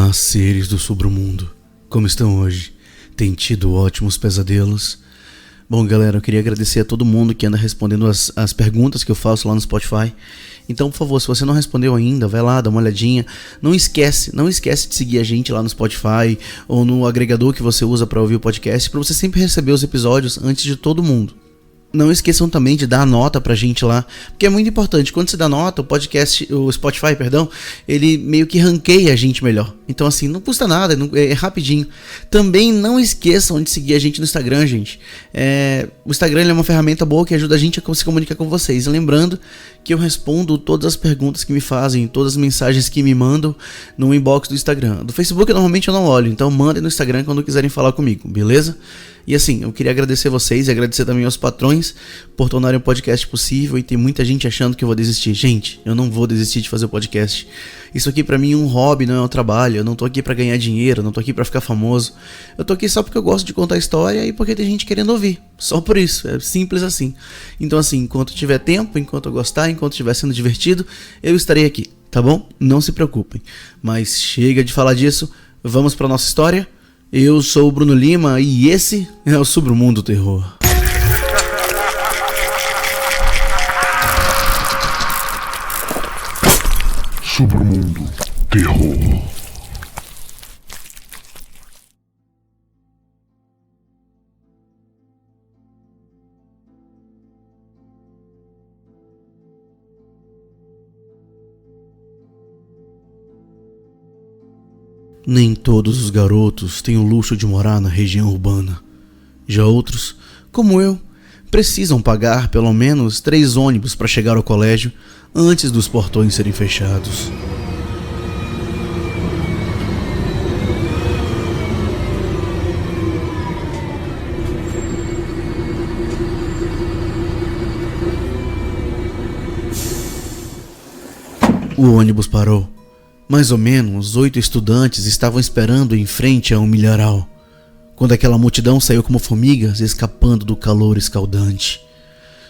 Olá, seres do submundo. Como estão hoje? Tem tido ótimos pesadelos? Bom, galera, eu queria agradecer a todo mundo que anda respondendo as perguntas que eu faço lá no Spotify. Então, por favor, se você não respondeu ainda, vai lá, dá uma olhadinha. Não esquece de seguir a gente lá no Spotify ou no agregador que você usa para ouvir o podcast, para você sempre receber os episódios antes de todo mundo. Não esqueçam também de dar a nota pra gente lá, porque é muito importante. Quando você dá nota, o Spotify, ele meio que ranqueia a gente melhor. Então assim, não custa nada, é rapidinho. Também não esqueçam de seguir a gente no Instagram, gente. O Instagram é uma ferramenta boa que ajuda a gente a se comunicar com vocês. Lembrando que eu respondo todas as perguntas que me fazem, todas as mensagens que me mandam no inbox do Instagram. Do Facebook normalmente eu não olho, então mandem no Instagram quando quiserem falar comigo, beleza? E assim, eu queria agradecer vocês e agradecer também aos patrões por tornarem o podcast possível. E tem muita gente achando que eu vou desistir. Gente, eu não vou desistir de fazer o podcast. Isso aqui pra mim é um hobby, não é um trabalho. Eu não tô aqui pra ganhar dinheiro, eu não tô aqui pra ficar famoso. Eu tô aqui só porque eu gosto de contar história e porque tem gente querendo ouvir. Só por isso, é simples assim. Então assim, enquanto tiver tempo, enquanto eu gostar, enquanto estiver sendo divertido, eu estarei aqui, tá bom? Não se preocupem. Mas chega de falar disso, vamos pra nossa história. Eu sou o Bruno Lima e esse é o Submundo Terror. Submundo Terror. Nem todos os garotos têm o luxo de morar na região urbana. Já outros, como eu, precisam pagar pelo menos 3 ônibus para chegar ao colégio antes dos portões serem fechados. O ônibus parou. Mais ou menos 8 estudantes estavam esperando em frente a um milharal, quando aquela multidão saiu como formigas escapando do calor escaldante.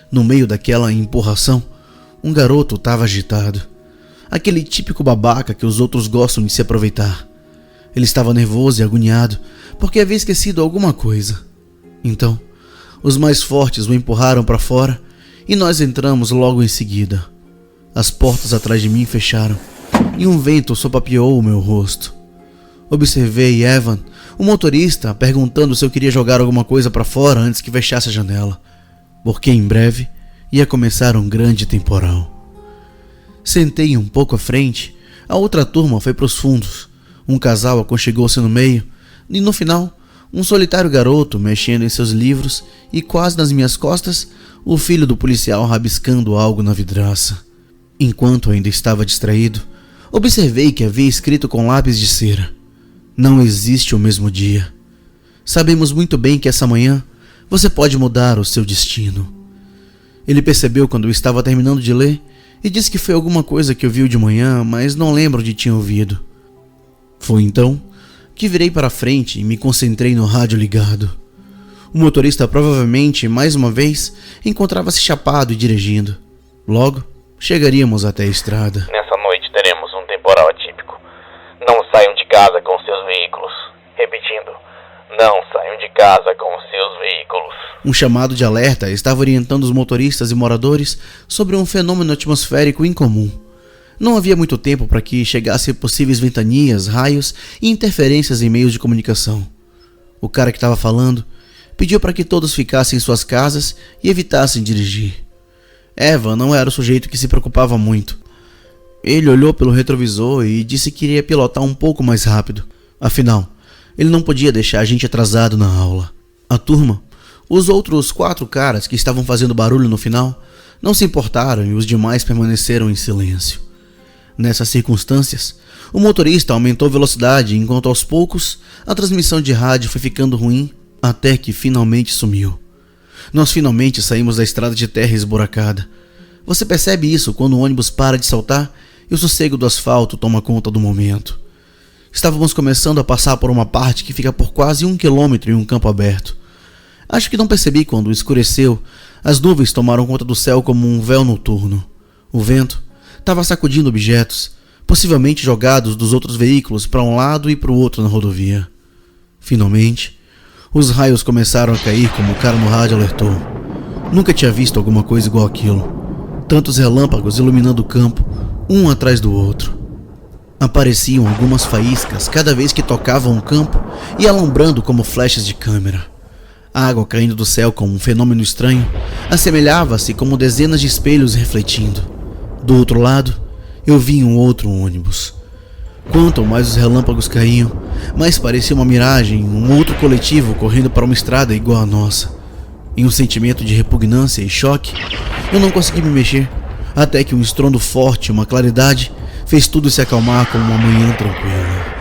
No meio daquela empurração, um garoto estava agitado. Aquele típico babaca que os outros gostam de se aproveitar. Ele estava nervoso e agoniado, porque havia esquecido alguma coisa. Então, os mais fortes o empurraram para fora e nós entramos logo em seguida. As portas atrás de mim fecharam e um vento sopapeou o meu rosto. Observei Evan, o motorista, perguntando se eu queria jogar alguma coisa para fora antes que fechasse a janela, porque em breve ia começar um grande temporal. Sentei um pouco à frente, a outra turma foi para os fundos, um casal aconchegou-se no meio e no final, um solitário garoto mexendo em seus livros e quase nas minhas costas, o filho do policial rabiscando algo na vidraça. Enquanto ainda estava distraído, observei que havia escrito com lápis de cera: não existe o mesmo dia. Sabemos muito bem que essa manhã você pode mudar o seu destino. Ele percebeu quando eu estava terminando de ler e disse que foi alguma coisa que ouviu de manhã, mas não lembro onde tinha ouvido. Foi então que virei para frente e me concentrei no rádio ligado. O motorista provavelmente, mais uma vez, encontrava-se chapado e dirigindo. Logo, chegaríamos até a estrada. Nessa noite teremos um temporal atípico. Não saiam de casa com seus veículos. Repetindo, não saiam de casa com seus veículos. Um chamado de alerta estava orientando os motoristas e moradores sobre um fenômeno atmosférico incomum. Não havia muito tempo para que chegassem possíveis ventanias, raios e interferências em meios de comunicação. O cara que estava falando pediu para que todos ficassem em suas casas e evitassem dirigir. Evan não era o sujeito que se preocupava muito. Ele olhou pelo retrovisor e disse que iria pilotar um pouco mais rápido. Afinal, ele não podia deixar a gente atrasado na aula. A turma, os outros 4 caras que estavam fazendo barulho no final, não se importaram e os demais permaneceram em silêncio. Nessas circunstâncias, o motorista aumentou a velocidade enquanto aos poucos a transmissão de rádio foi ficando ruim até que finalmente sumiu. Nós finalmente saímos da estrada de terra esburacada. Você percebe isso quando o ônibus para de saltar e o sossego do asfalto toma conta do momento. Estávamos começando a passar por uma parte que fica por quase 1 quilômetro em um campo aberto. Acho que não percebi quando escureceu. As nuvens tomaram conta do céu como um véu noturno. O vento estava sacudindo objetos, possivelmente jogados dos outros veículos para um lado e para o outro na rodovia. Finalmente, os raios começaram a cair como o cara no rádio alertou. Nunca tinha visto alguma coisa igual aquilo. Tantos relâmpagos iluminando o campo, um atrás do outro. Apareciam algumas faíscas cada vez que tocavam um campo e alumbrando como flechas de câmera. A água caindo do céu como um fenômeno estranho assemelhava-se como dezenas de espelhos refletindo. Do outro lado, eu vi um outro ônibus. Quanto mais os relâmpagos caíam, mais parecia uma miragem, um outro coletivo correndo para uma estrada igual a nossa. Em um sentimento de repugnância e choque, eu não consegui me mexer, até que um estrondo forte e uma claridade fez tudo se acalmar como uma manhã tranquila.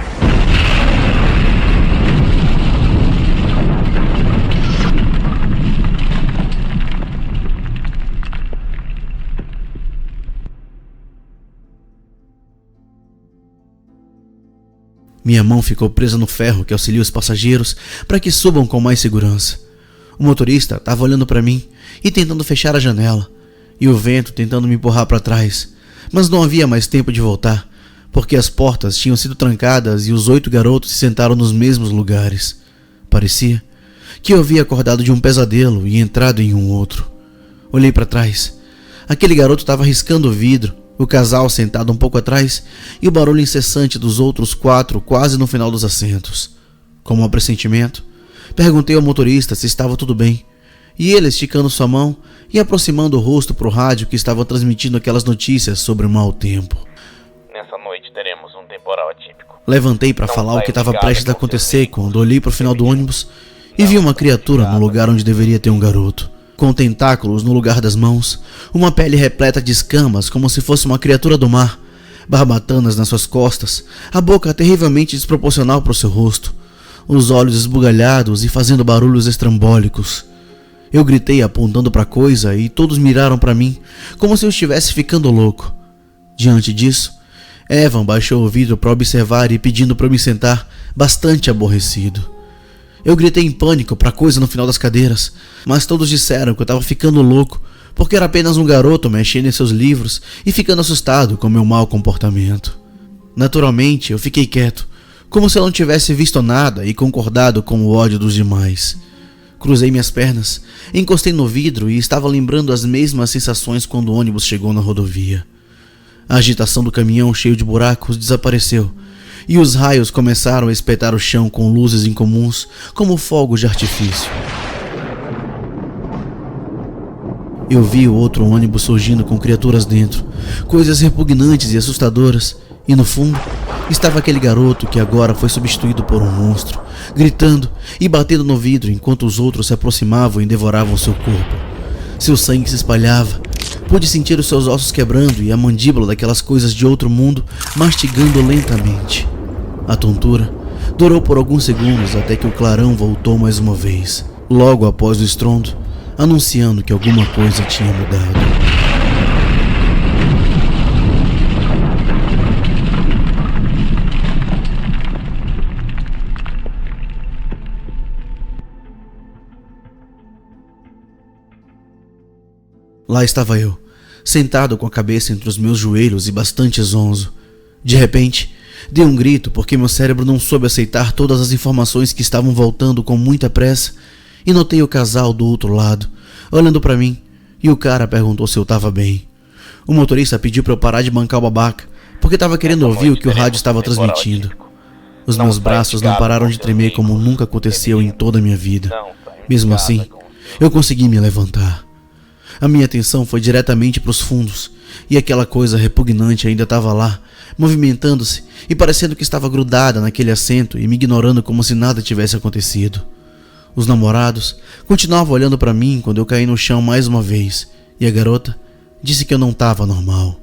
Minha mão ficou presa no ferro que auxilia os passageiros para que subam com mais segurança. O motorista estava olhando para mim e tentando fechar a janela, e o vento tentando me empurrar para trás, mas não havia mais tempo de voltar, porque as portas tinham sido trancadas e os 8 garotos se sentaram nos mesmos lugares. Parecia que eu havia acordado de um pesadelo e entrado em um outro. Olhei para trás. Aquele garoto estava riscando o vidro, o casal sentado um pouco atrás e o barulho incessante dos outros 4 quase no final dos assentos. Com um pressentimento, perguntei ao motorista se estava tudo bem, e ele, esticando sua mão e aproximando o rosto para o rádio que estava transmitindo aquelas notícias sobre o mau tempo. Nessa noite teremos um temporal atípico. Levantei para falar o que estava prestes a acontecer quando olhei para o final do ônibus e vi uma criatura no lugar onde deveria ter um garoto. Com tentáculos no lugar das mãos, uma pele repleta de escamas como se fosse uma criatura do mar, barbatanas nas suas costas, a boca terrivelmente desproporcional para o seu rosto, os olhos esbugalhados e fazendo barulhos estrambólicos. Eu gritei apontando para a coisa e todos miraram para mim, como se eu estivesse ficando louco. Diante disso, Evan baixou o vidro para observar e pedindo para eu me sentar, bastante aborrecido. Eu gritei em pânico para a coisa no final das cadeiras, mas todos disseram que eu estava ficando louco, porque era apenas um garoto mexendo em seus livros e ficando assustado com meu mau comportamento. Naturalmente, eu fiquei quieto, como se eu não tivesse visto nada e concordado com o ódio dos demais. Cruzei minhas pernas, encostei no vidro e estava lembrando as mesmas sensações quando o ônibus chegou na rodovia. A agitação do caminhão cheio de buracos desapareceu, e os raios começaram a espetar o chão com luzes incomuns, como fogos de artifício. Eu vi o outro ônibus surgindo com criaturas dentro, coisas repugnantes e assustadoras, e no fundo estava aquele garoto que agora foi substituído por um monstro, gritando e batendo no vidro enquanto os outros se aproximavam e devoravam seu corpo. Seu sangue se espalhava. Pude sentir os seus ossos quebrando e a mandíbula daquelas coisas de outro mundo mastigando lentamente. A tontura durou por alguns segundos até que o clarão voltou mais uma vez, logo após o estrondo, anunciando que alguma coisa tinha mudado. Lá estava eu, sentado com a cabeça entre os meus joelhos e bastante zonzo. De repente, dei um grito porque meu cérebro não soube aceitar todas as informações que estavam voltando com muita pressa e notei o casal do outro lado, olhando para mim, e o cara perguntou se eu estava bem. O motorista pediu para eu parar de bancar o babaca, porque estava querendo ouvir o que o rádio estava transmitindo. Os meus braços não pararam de tremer como nunca aconteceu em toda a minha vida. Mesmo assim, eu consegui me levantar. A minha atenção foi diretamente para os fundos, e aquela coisa repugnante ainda estava lá, movimentando-se e parecendo que estava grudada naquele assento e me ignorando como se nada tivesse acontecido. Os namorados continuavam olhando para mim quando eu caí no chão mais uma vez, e a garota disse que eu não estava normal.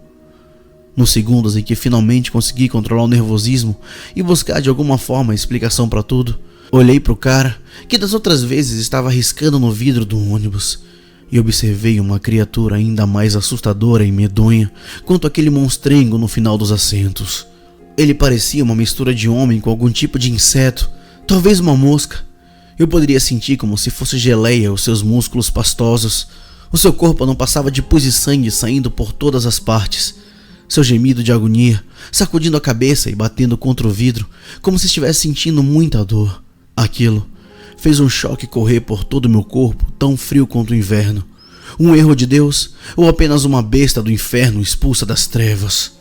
Nos segundos em que finalmente consegui controlar o nervosismo e buscar de alguma forma a explicação para tudo, olhei para o cara que das outras vezes estava riscando no vidro do ônibus e observei uma criatura ainda mais assustadora e medonha quanto aquele monstrengo no final dos assentos. Ele parecia uma mistura de homem com algum tipo de inseto, talvez uma mosca. Eu poderia sentir como se fosse geleia os seus músculos pastosos. O seu corpo não passava de pus e sangue saindo por todas as partes. Seu gemido de agonia, sacudindo a cabeça e batendo contra o vidro, como se estivesse sentindo muita dor. Aquilo fez um choque correr por todo o meu corpo, tão frio quanto o inverno. Um erro de Deus ou apenas uma besta do inferno expulsa das trevas?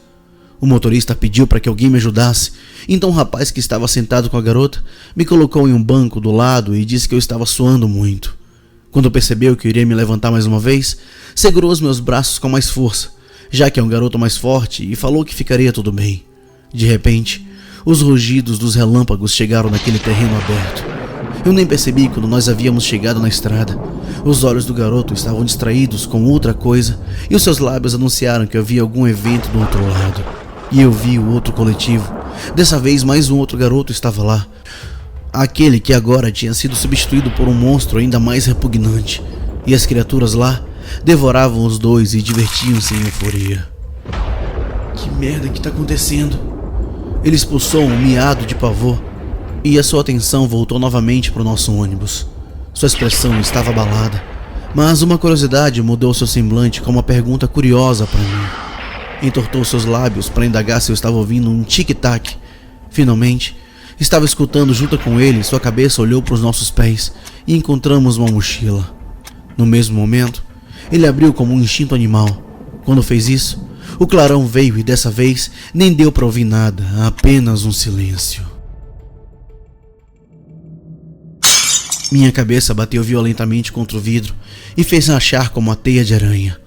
O motorista pediu para que alguém me ajudasse, então o rapaz que estava sentado com a garota me colocou em um banco do lado e disse que eu estava suando muito. Quando percebeu que eu iria me levantar mais uma vez, segurou os meus braços com mais força, já que é um garoto mais forte, e falou que ficaria tudo bem. De repente, os rugidos dos relâmpagos chegaram naquele terreno aberto. Eu nem percebi quando nós havíamos chegado na estrada. Os olhos do garoto estavam distraídos com outra coisa e os seus lábios anunciaram que havia algum evento do outro lado. E eu vi o outro coletivo. Dessa vez mais um outro garoto estava lá. Aquele que agora tinha sido substituído por um monstro ainda mais repugnante. E as criaturas lá devoravam os dois e divertiam-se em euforia. Que merda que tá acontecendo? Ele expulsou um miado de pavor e a sua atenção voltou novamente para o nosso ônibus. Sua expressão estava abalada, mas uma curiosidade mudou seu semblante com uma pergunta curiosa para mim. Entortou seus lábios para indagar se eu estava ouvindo um tic-tac. Finalmente, estava escutando junto com ele. Sua cabeça olhou para os nossos pés e encontramos uma mochila. No mesmo momento, ele abriu como um instinto animal. Quando fez isso, o clarão veio e dessa vez nem deu para ouvir nada, apenas um silêncio. Minha cabeça bateu violentamente contra o vidro e fez rachar como uma teia de aranha.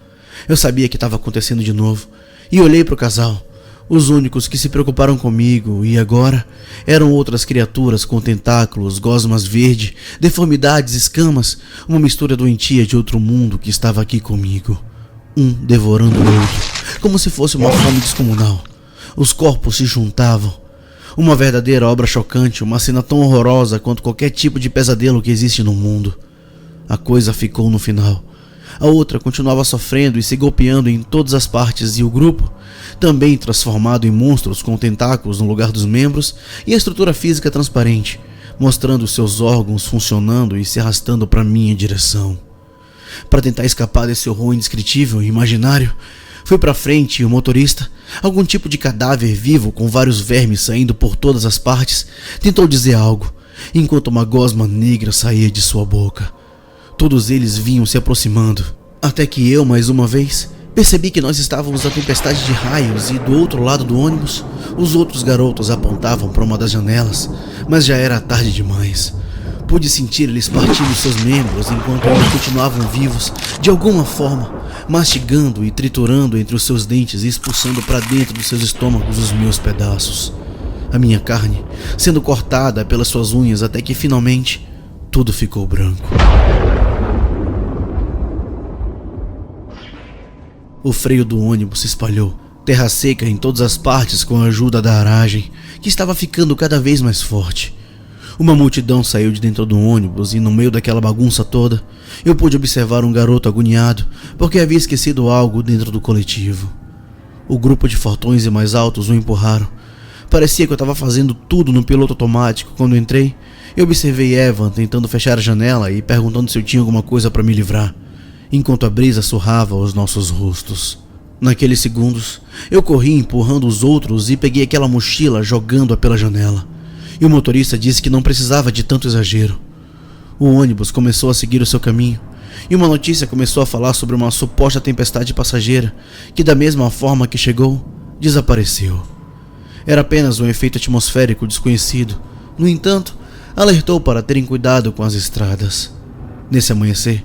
Eu sabia que estava acontecendo de novo e olhei para o casal, os únicos que se preocuparam comigo, e agora eram outras criaturas com tentáculos, gosmas verde, deformidades, escamas, uma mistura doentia de outro mundo que estava aqui comigo. Um devorando o outro, como se fosse uma fome descomunal. Os corpos se juntavam. Uma verdadeira obra chocante, uma cena tão horrorosa quanto qualquer tipo de pesadelo que existe no mundo. A coisa ficou no final. A outra continuava sofrendo e se golpeando em todas as partes, e o grupo, também transformado em monstros com tentáculos no lugar dos membros e a estrutura física transparente, mostrando seus órgãos funcionando e se arrastando para minha direção. Para tentar escapar desse horror indescritível e imaginário, fui para frente e o motorista, algum tipo de cadáver vivo com vários vermes saindo por todas as partes, tentou dizer algo, enquanto uma gosma negra saía de sua boca. Todos eles vinham se aproximando, até que eu, mais uma vez, percebi que nós estávamos na tempestade de raios e do outro lado do ônibus, os outros garotos apontavam para uma das janelas, mas já era tarde demais. Pude sentir eles partindo seus membros enquanto eles continuavam vivos, de alguma forma, mastigando e triturando entre os seus dentes e expulsando para dentro dos seus estômagos os meus pedaços. A minha carne sendo cortada pelas suas unhas até que finalmente tudo ficou branco. O freio do ônibus se espalhou, terra seca em todas as partes com a ajuda da aragem, que estava ficando cada vez mais forte. Uma multidão saiu de dentro do ônibus e no meio daquela bagunça toda, eu pude observar um garoto agoniado porque havia esquecido algo dentro do coletivo. O grupo de fortões e mais altos o empurraram. Parecia que eu estava fazendo tudo no piloto automático. Quando entrei, eu observei Evan tentando fechar a janela e perguntando se eu tinha alguma coisa para me livrar, enquanto a brisa surrava os nossos rostos. Naqueles segundos, eu corri empurrando os outros e peguei aquela mochila jogando-a pela janela. E o motorista disse que não precisava de tanto exagero. O ônibus começou a seguir o seu caminho, e uma notícia começou a falar sobre uma suposta tempestade passageira que, da mesma forma que chegou, desapareceu. Era apenas um efeito atmosférico desconhecido. No entanto, alertou para terem cuidado com as estradas. Nesse amanhecer,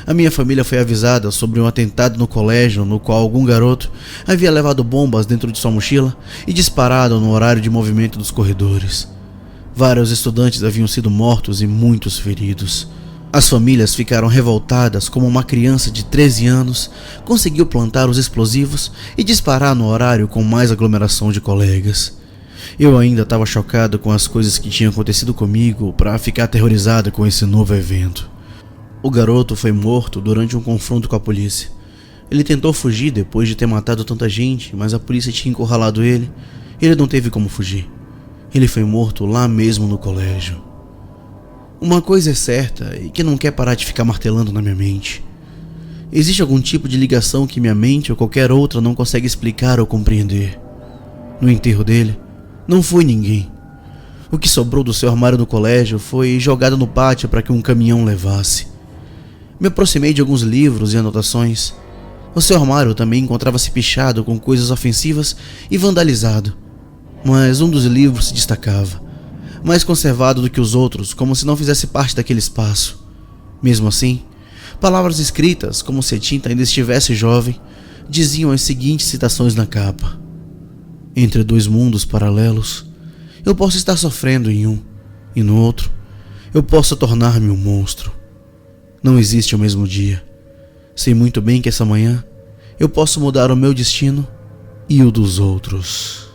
a minha família foi avisada sobre um atentado no colégio no qual algum garoto havia levado bombas dentro de sua mochila e disparado no horário de movimento dos corredores. Vários estudantes haviam sido mortos e muitos feridos. As famílias ficaram revoltadas como uma criança de 13 anos conseguiu plantar os explosivos e disparar no horário com mais aglomeração de colegas. Eu ainda estava chocado com as coisas que tinham acontecido comigo para ficar aterrorizado com esse novo evento. O garoto foi morto durante um confronto com a polícia. Ele tentou fugir depois de ter matado tanta gente, mas a polícia tinha encurralado ele e ele não teve como fugir. Ele foi morto lá mesmo no colégio. Uma coisa é certa e que não quer parar de ficar martelando na minha mente. Existe algum tipo de ligação que minha mente ou qualquer outra não consegue explicar ou compreender. No enterro dele, não foi ninguém. O que sobrou do seu armário no colégio foi jogado no pátio para que um caminhão levasse. Me aproximei de alguns livros e anotações. O seu armário também encontrava-se pichado com coisas ofensivas e vandalizado. Mas um dos livros se destacava, mais conservado do que os outros, como se não fizesse parte daquele espaço. Mesmo assim, palavras escritas, como se a tinta ainda estivesse jovem, diziam as seguintes citações na capa: entre dois mundos paralelos, eu posso estar sofrendo em um, e no outro, eu posso tornar-me um monstro. Não existe o mesmo dia. Sei muito bem que essa manhã eu posso mudar o meu destino e o dos outros.